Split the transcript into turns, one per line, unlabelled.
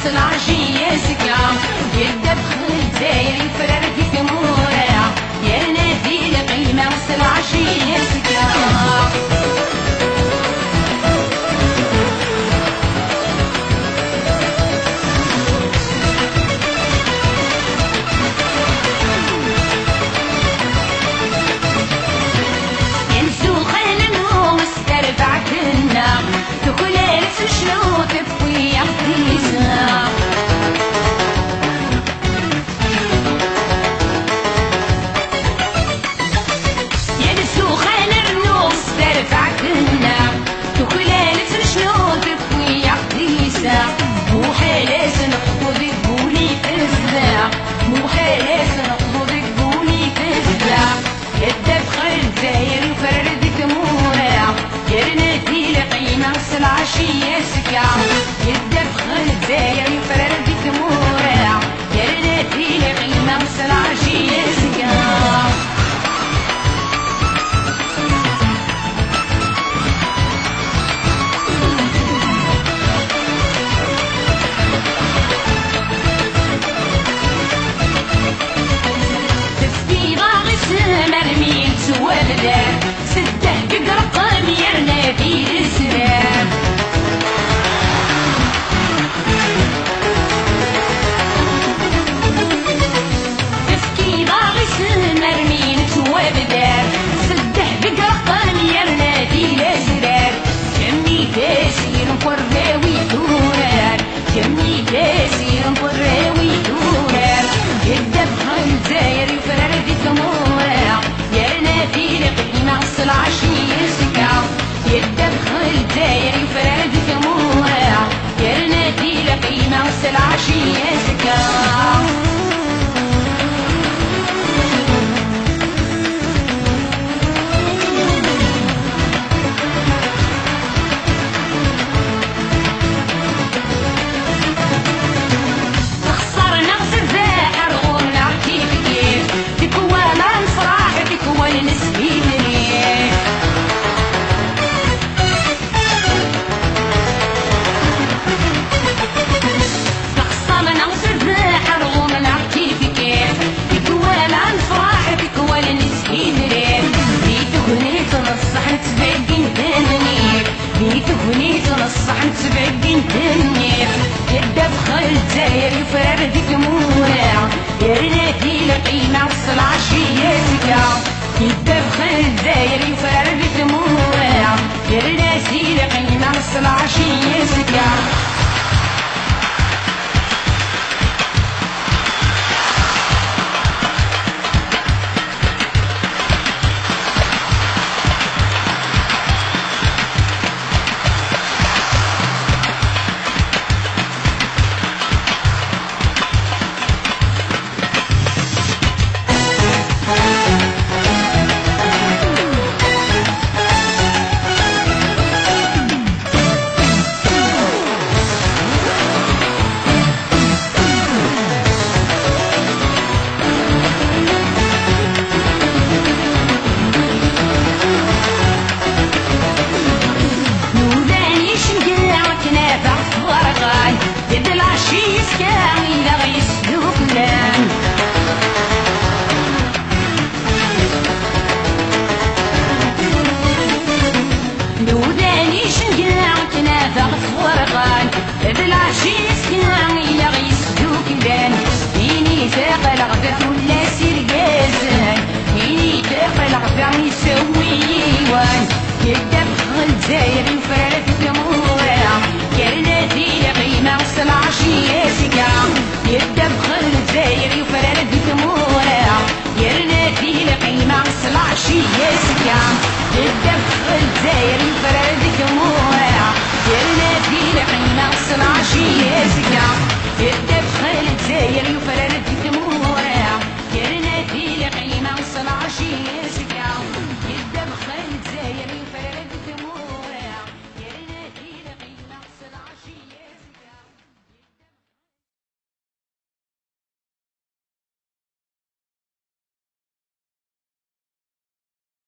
العشية سكا يدبخل داير يفرر في ثمورة يا نادي لقيمة وسط العشية سكا العشية سكا يدبخل داير يفرر في ثمورة يا رناتي لقيمة وسط العشية سكا تفكي باغي سمر مين سوالدا سده بقرقام يا رناتي السلام جمي كاسير مفراوي دوران يدبخل داير يفرر في ثمورة يا نادي لقيمة وسط العشية سكا يدبخل داير يفرر في ثمورة يا نادي لقيمة وسط العشية سكا داير يفرر في ثمورة يا رناتي لقيمة وسط العشية سكا يدبخل داير يفرر في ثمورة يا رناتي لقيمة وسط العشية سكا يدبخل داير يفرر في ثمورة يا رناتي لقيمة وسط العشية سكا يدبخل داير يفرر في ثمورة يا رناتي لقيمة وسط العشية سكا يدبخل داير يفرر في ثمورة